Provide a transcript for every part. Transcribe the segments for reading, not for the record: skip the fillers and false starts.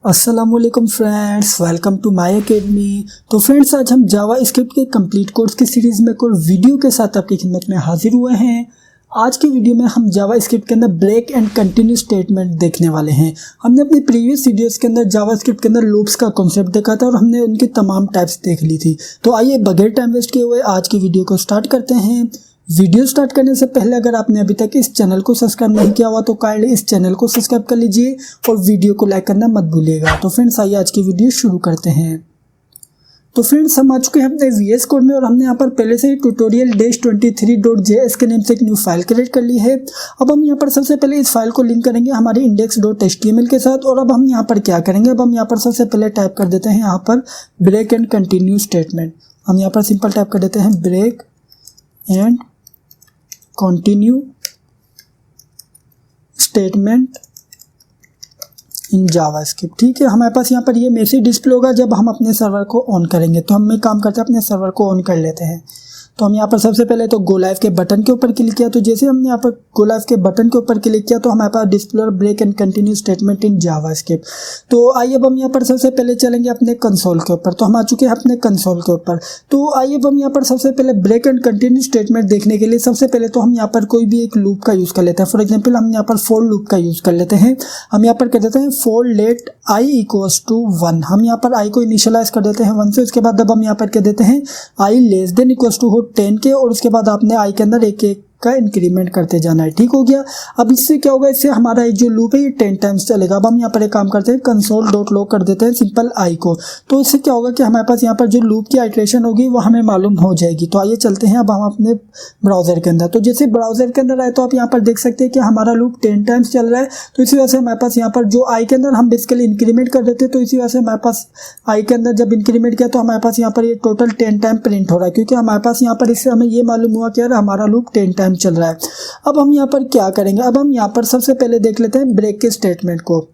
अस्सलामुअलैकुम friends, welcome to my academy. तो friends, आज हम जावा स्क्रिप्ट के कंप्लीट कोर्स की सीरीज़ में एक और वीडियो के साथ आपकी खिदमत में हाजिर हुए हैं। आज की वीडियो में हम जावा स्क्रिप्ट के अंदर ब्रेक एंड कंटिन्यू स्टेटमेंट देखने वाले हैं। हमने अपनी प्रीवियस वीडियोस के अंदर जावा स्क्रिप्ट के अंदर लूप्स का कॉन्सेप्ट देखा था और हमने उनकी तमाम टाइप्स देख ली थी। तो आइए बगैर टाइम वेस्ट किए हुए आज की वीडियो को स्टार्ट करते हैं। वीडियो स्टार्ट करने से पहले अगर आपने अभी तक इस चैनल को सब्सक्राइब नहीं किया हुआ तो काइंडली इस चैनल को सब्सक्राइब कर लीजिए और वीडियो को लाइक करना मत भूलिएगा। तो फ्रेंड्स, आइए आज की वीडियो शुरू करते हैं। तो फ्रेंड्स, हम आ चुके हैं अपने VS कोड में और हमने यहाँ पर पहले से ही tutorial-23.js के नेम से एक न्यू फाइल क्रिएट कर ली है। अब हम यहाँ पर सबसे पहले इस फाइल को लिंक करेंगे हमारे index.html के साथ। और अब हम यहाँ पर क्या करेंगे, अब हम यहाँ पर सबसे पहले टाइप कर देते हैं यहाँ पर ब्रेक एंड कंटिन्यू स्टेटमेंट। हम यहाँ पर सिंपल टाइप कर देते हैं break and continue statement in JavaScript. ठीक है, हमारे पास यहाँ पर ये मैसेज डिस्प्ले होगा जब हम अपने सर्वर को ऑन करेंगे। तो हम एक काम करते हैं, अपने सर्वर को ऑन कर लेते हैं। तो हम यहाँ पर सबसे पहले तो गो लाइव के बटन के ऊपर क्लिक किया। तो जैसे हमने यहाँ पर गो लाइव के बटन के ऊपर क्लिक किया तो हमारे पास display break and continue statement in JavaScript. तो आइए अब हम यहाँ पर सबसे पहले चलेंगे अपने कंसोल के ऊपर। तो हम आ चुके हैं अपने कंसोल के ऊपर। तो आइए अब हम यहाँ पर सबसे पहले ब्रेक एंड कंटिन्यू स्टेटमेंट देखने के लिए सबसे पहले तो हम यहाँ पर कोई भी एक लूप का यूज़ कर लेते हैं। फॉर एग्जाम्पल हम यहाँ पर फॉर लूप का यूज़ कर लेते हैं। हम यहाँ पर कर देते हैं for let i equals to 1। हम यहाँ पर i को इनिशियलाइज कर देते हैं 1 से। उसके बाद अब हम यहाँ पर कह देते हैं i less than equals to हो 10 के। और उसके बाद आपने i के अंदर एक का इंक्रीमेंट करते जाना है। ठीक हो गया। अब इससे क्या होगा, इससे हमारा जो लूप है ये 10 टाइम्स चलेगा। अब हम यहाँ पर एक काम करते हैं, कंसोल डॉट लॉग कर देते हैं सिंपल i को। तो इससे क्या होगा कि हमारे पास यहाँ पर जो लूप की आइट्रेशन होगी वो हमें मालूम हो जाएगी। तो आइए चलते हैं अब हम अपने ब्राउजर के अंदर। तो जैसे ब्राउजर के अंदर आए तो आप यहाँ पर देख सकते हैं कि हमारा लूप 10 टाइम्स चल रहा है। तो इसी वजह से हमारे पास यहाँ पर जो i के अंदर हम बेसिकली इंक्रीमेंट कर देते हैं। तो इसी वजह से हमारे पास i के अंदर जब इंक्रीमेंट किया तो हमारे पास यहाँ पर ये टोटल 10 टाइम प्रिंट हो रहा है, क्योंकि हमारे पास यहाँ पर इससे हमें ये मालूम हुआ कि यार हमारा लूप 10 टाइम चल रहा है। अब हम यहाँ पर क्या करेंगे, अब हम यहाँ पर सबसे पहले देख लेते हैं ब्रेक के स्टेटमेंट को।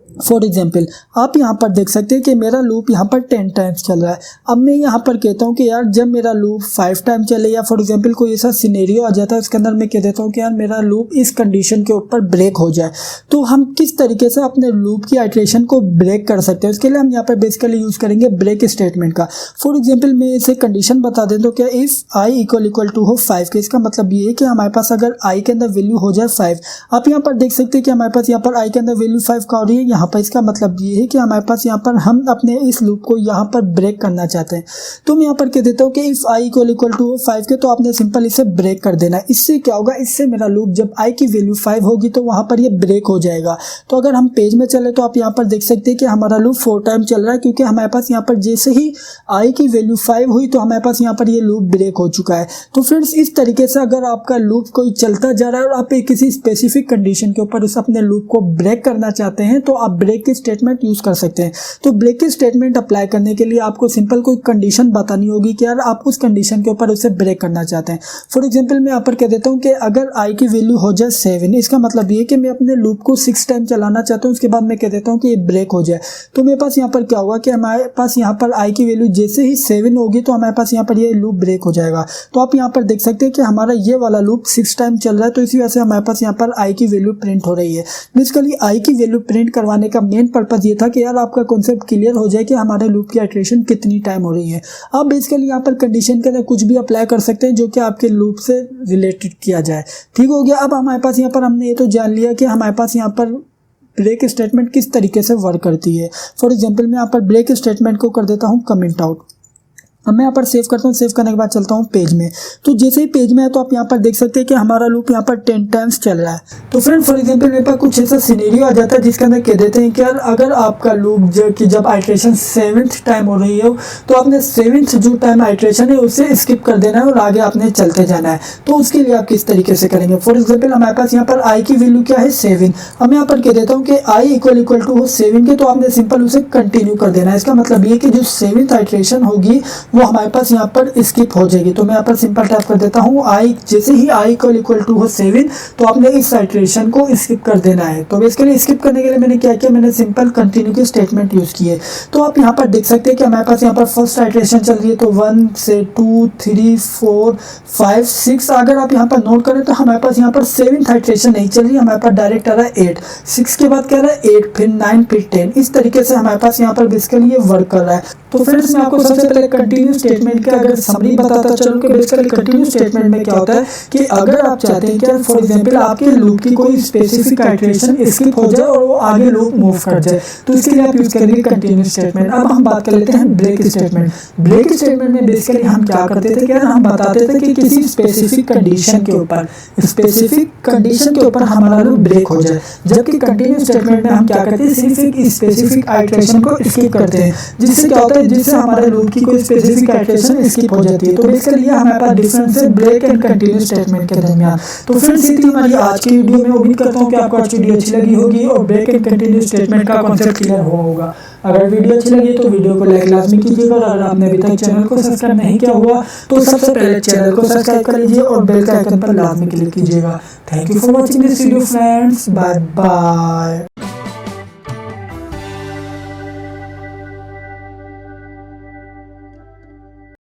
फॉर एग्जाम्पल आप यहाँ पर देख सकते हैं कि मेरा लूप यहाँ पर 10 टाइम्स चल रहा है। अब मैं यहाँ पर कहता हूँ कि यार जब मेरा लूप 5 टाइम चले या फॉर एग्जाम्पल कोई ऐसा सिनेरियो आ जाता है उसके अंदर मैं कह देता हूँ कि यार मेरा लूप इस कंडीशन के ऊपर ब्रेक हो जाए, तो हम किस तरीके से अपने लूप की आइट्रेशन को ब्रेक कर सकते हैं। उसके लिए हम यहाँ पर बेसिकली यूज़ करेंगे ब्रेक स्टेटमेंट का। फॉर एग्जाम्पल मैं इसे कंडीशन बता दें तो क्या इफ़ i इक्वल टू हो 5 के, इसका मतलब ये है कि हमारे पास अगर i के अंदर वैल्यू हो जाए 5। आप यहाँ पर देख सकते हैं कि हमारे पास यहाँ पर i के अंदर वैल्यू 5 का हो रही है यहाँ पर। इसका मतलब ये है कि हमारे पास यहाँ पर हम अपने इस लूप को यहाँ पर ब्रेक करना चाहते हैं। तो मैं यहाँ पर कह देता हूँ कि इफ i इक्वल टू 5 के, तो आपने सिंपल इसे ब्रेक कर देना है। इससे क्या होगा, इससे मेरा लूप जब i की वैल्यू 5 होगी तो वहाँ पर ये ब्रेक हो जाएगा। तो अगर हम पेज में चले तो आप यहाँ पर देख सकते हैं कि हमारा लूप 4 टाइम चल रहा है, क्योंकि हमारे पास यहाँ पर जैसे ही i की वैल्यू 5 हुई तो हमारे पास यहाँ पर ये लूप ब्रेक हो चुका है। तो फ्रेंड्स, इस तरीके से अगर आपका लूप कोई चलता जा रहा है और आप किसी स्पेसिफिक कंडीशन के ऊपर उस अपने लूप को ब्रेक करना चाहते हैं तो आप ब्रेक की स्टेटमेंट यूज कर सकते हैं। तो ब्रेक की स्टेटमेंट अप्लाई करने के लिए आपको सिंपल कोई कंडीशन बतानी होगी कि यार आप उस कंडीशन के ऊपर उसे ब्रेक करना चाहते हैं। फॉर एग्जांपल मैं यहाँ पर कह देता हूँ कि अगर i की वैल्यू हो जाए 7, इसका मतलब ये कि मैं अपने लूप को 6 टाइम चलाना चाहता हूँ। उसके बाद मैं कह देता हूँ कि ये ब्रेक हो जाए। तो मेरे पास यहाँ पर क्या होगा कि हमारे पास यहाँ पर i की वैल्यू जैसे ही 7 होगी तो हमारे पास यहाँ पर ये लूप ब्रेक हो जाएगा। तो आप यहाँ पर देख सकते हैं कि हमारा ये वाला लूप 6 टाइम चल रहा है। तो इसी वजह से हमारे पास यहाँ पर i की वैल्यू प्रिंट हो रही है। बेसिकली i की वैल्यू प्रिंट करवाने का मेन पर्पज ये था कि यार आपका कॉन्सेप्ट क्लियर हो जाए कि हमारे लूप की आइट्रेशन कितनी टाइम हो रही है। आप बेसिकली यहाँ पर कंडीशन के अंदर कुछ भी अप्लाई कर सकते हैं जो कि आपके लूप से रिलेटेड किया जाए। ठीक हो गया। अब हमारे पास यहाँ पर हमने ये तो जान लिया कि हमारे पास यहाँ पर ब्रेक स्टेटमेंट किस तरीके से वर्क करती है। फॉर एग्जाम्पल मैं यहाँ पर ब्रेक स्टेटमेंट को कर देता हूँ कमेंट आउट। अब मैं यहाँ पर सेव करता हूँ। सेव करने के बाद चलता हूँ पेज में। तो जैसे ही पेज में है तो आप यहाँ पर देख सकते हैं कि हमारा लूप यहाँ पर 10 टाइम्स चल रहा है। तो फ्रेंड फॉर एग्जांपल मेरे पास कुछ ऐसा सिनेरियो आ जाता है जिसके अंदर कह देते हैं कि यार अगर आपका लूप जब आइट्रेशन 7th टाइम हो रही हो तो आपने 7th जो टाइम आइट्रेशन है उसे स्किप कर देना है और आगे आपने चलते जाना है। तो उसके लिए आप किस तरीके से करेंगे। फॉर एग्जाम्पल हमारे पास यहाँ पर i की वैल्यू क्या है 7। अब मैं यहाँ पर कह देता हूँ कि i इक्वल टू हो 7 के, तो आपने सिंपल उसे कंटिन्यू कर देना है। इसका मतलब ये कि जो 7th आइट्रेशन होगी वो हमारे पास यहाँ पर स्किप हो जाएगी। तो मैं यहाँ पर सिंपल टाइप कर देता हूँ आई, जैसे ही आई इक्वल टू हो 7 तो आपने इस आइट्रेशन को स्किप कर देना है। तो बेसिकली स्किप करने के लिए मैंने क्या किया, मैंने सिंपल कंटिन्यू की स्टेटमेंट यूज़ की है। तो आप यहाँ पर देख सकते हैं कि हमारे पास यहाँ पर फर्स्ट आइट्रेशन चल रही है, तो 1 से 2 3 4 5 6। अगर आप यहाँ पर नोट करें तो हमारे पास यहाँ पर 7th आइट्रेशन नहीं चल रही है, हमारे पास डायरेक्ट आ रहा है 8, 6 के बाद क्या रहा है 8, फिर 9, फिर 10। इस तरीके से हमारे पास यहाँ पर बेसिकली ये वर्क कर रहा है। तो फ्रेंड्स मैं आपको सबसे पहले कंटिन्यू स्टेटमेंट का अगर समरी बताता चलूं कि बेसिकली कंटिन्यू स्टेटमेंट में क्या होता है कि अगर आप चाहते हैं कि फॉर एग्जांपल आपके लूप की कोई स्पेसिफिक आइट्रेशन स्किप हो जाए और वो आगे लूप मूव कर जाए, तो इसके लिए आप यूज करेंगे कंटिन्यू स्टेटमेंट। अब हम बात कर लेते हैं ब्रेक स्टेटमेंट। ब्रेक स्टेटमेंट में बेसिकली हम क्या करते थे, क्या हम बताते थे कि किसी स्पेसिफिक कंडीशन के ऊपर हमारा लूप ब्रेक हो जाए, जबकि कंटिन्यू स्टेटमेंट में हम क्या करते हैं, सिर्फ एक स्पेसिफिक आइट्रेशन को स्किप करते हैं, जिससे क्या होता है, जिससे हमारे लूप की कोई स्पेसिफिक आइट्रेशन स्किप हो जाती है। तो बेसिकली ये हमारे पास डिफरेंस है ब्रेक एंड कंटिन्यू स्टेटमेंट के दरमियान। तो फ्रेंड्स ये थी हमारी आज की वीडियो में। उम्मीद करता हूँ कि आपको आज की वीडियो अच्छी लगी होगी और ब्रेक एंड कंटिन्यू स्टेटमेंट का कॉन्सेप्ट क्लियर हुआ होगा। अगर वीडियो अच्छी लगी तो वीडियो को लाइक लाजमी कीजिएगा और अगर आपने अभी तक चैनल को सब्सक्राइब नहीं किया हुआ तो सबसे पहले चैनल को सब्सक्राइब कर लीजिए और बेल का आइकन पर लाजमी क्लिक कीजिएगा। Thank you for watching this video friends, bye bye.